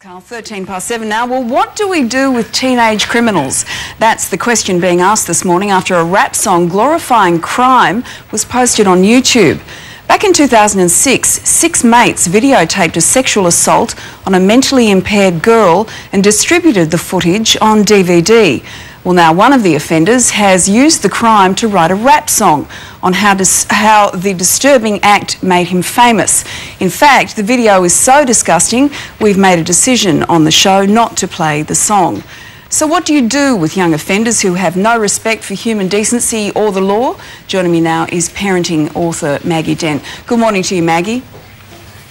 Carl, 7:13 now. Well, what do we do with teenage criminals? That's the question being asked this morning after a rap song glorifying crime was posted on YouTube. Back in 2006, 6 mates videotaped a sexual assault on a mentally impaired girl and distributed the footage on DVD. Well, now one of the offenders has used the crime to write a rap song on how the disturbing act made him famous. In fact, the video is so disgusting, we've made a decision on the show not to play the song. So what do you do with young offenders who have no respect for human decency or the law? Joining me now is parenting author Maggie Dent. Good morning to you, Maggie.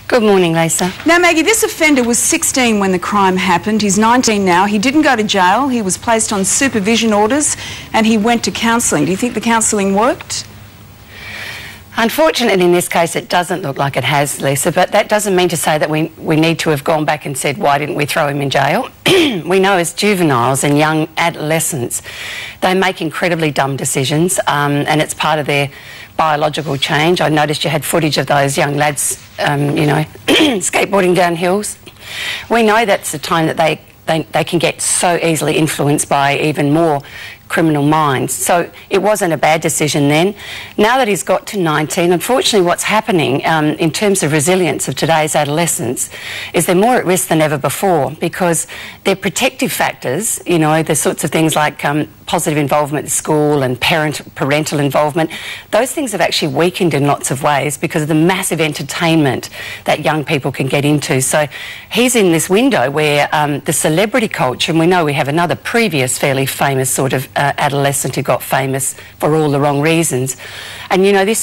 Good morning, Lisa. Now, Maggie, this offender was 16 when the crime happened. He's 19 now. He didn't go to jail. He was placed on supervision orders and he went to counselling. Do you think the counselling worked? Unfortunately, in this case, it doesn't look like it has, Lisa, but that doesn't mean to say that we need to have gone back and said, why didn't we throw him in jail? We know as juveniles and young adolescents, they make incredibly dumb decisions and it's part of their biological change. I noticed you had footage of those young lads, skateboarding down hills. We know that's the time that they can get so easily influenced by even more criminal minds. So it wasn't a bad decision then. Now that he's got to 19, unfortunately what's happening in terms of resilience of today's adolescents is they're more at risk than ever before because their protective factors, the sorts of things like positive involvement at school and parental involvement, those things have actually weakened in lots of ways because of the massive entertainment that young people can get into. So he's in this window where the celebrity culture, and we know we have another previous fairly famous sort of adolescent who got famous for all the wrong reasons. And this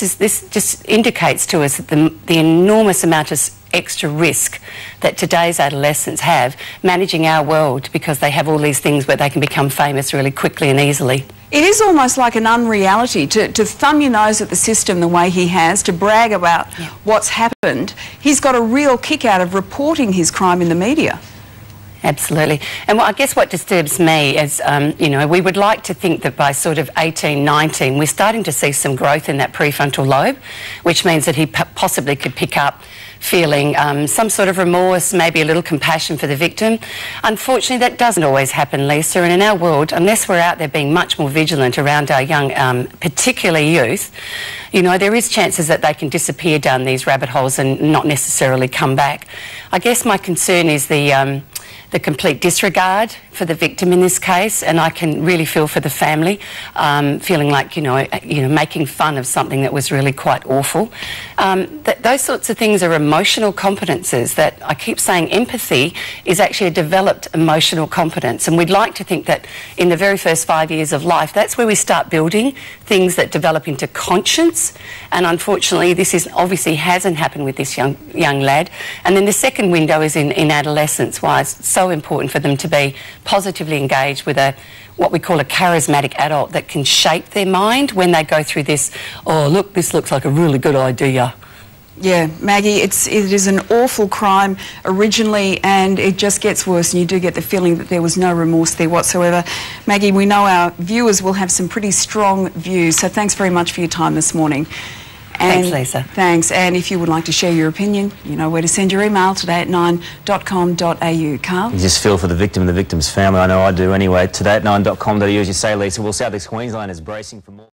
just indicates to us the enormous amount of extra risk that today's adolescents have managing our world because they have all these things where they can become famous really quickly and easily. It is almost like an unreality to thumb your nose at the system the way he has, to brag about what's happened. He's got a real kick out of reporting his crime in the media. Absolutely. And I guess what disturbs me is, we would like to think that by sort of 18, 19, we're starting to see some growth in that prefrontal lobe, which means that he possibly could pick up feeling some sort of remorse, maybe a little compassion for the victim. Unfortunately, that doesn't always happen, Lisa, and in our world, unless we're out there being much more vigilant around our young, particularly youth, there is chances that they can disappear down these rabbit holes and not necessarily come back. I guess my concern is the complete disregard for the victim in this case, and I can really feel for the family, feeling like, making fun of something that was really quite awful. Those sorts of things are emotional competences that I keep saying empathy is actually a developed emotional competence, and we'd like to think that in the very first 5 years of life, that's where we start building things that develop into conscience, and unfortunately this obviously hasn't happened with this young lad. And then the second window is in adolescence, why it's so important for them to be positively engaged with what we call a charismatic adult that can shape their mind when they go through this, oh look, this looks like a really good idea. Yeah, Maggie, it is an awful crime originally, and it just gets worse, and you do get the feeling that there was no remorse there whatsoever. Maggie, we know our viewers will have some pretty strong views, so thanks very much for your time this morning. And thanks, Lisa. Thanks. And if you would like to share your opinion, you know where to send your email today@9.com.au. Carl? You just feel for the victim and the victim's family. I know I do anyway. Today@9.com.au, as you say, Lisa. Well, South East Queensland is bracing for more.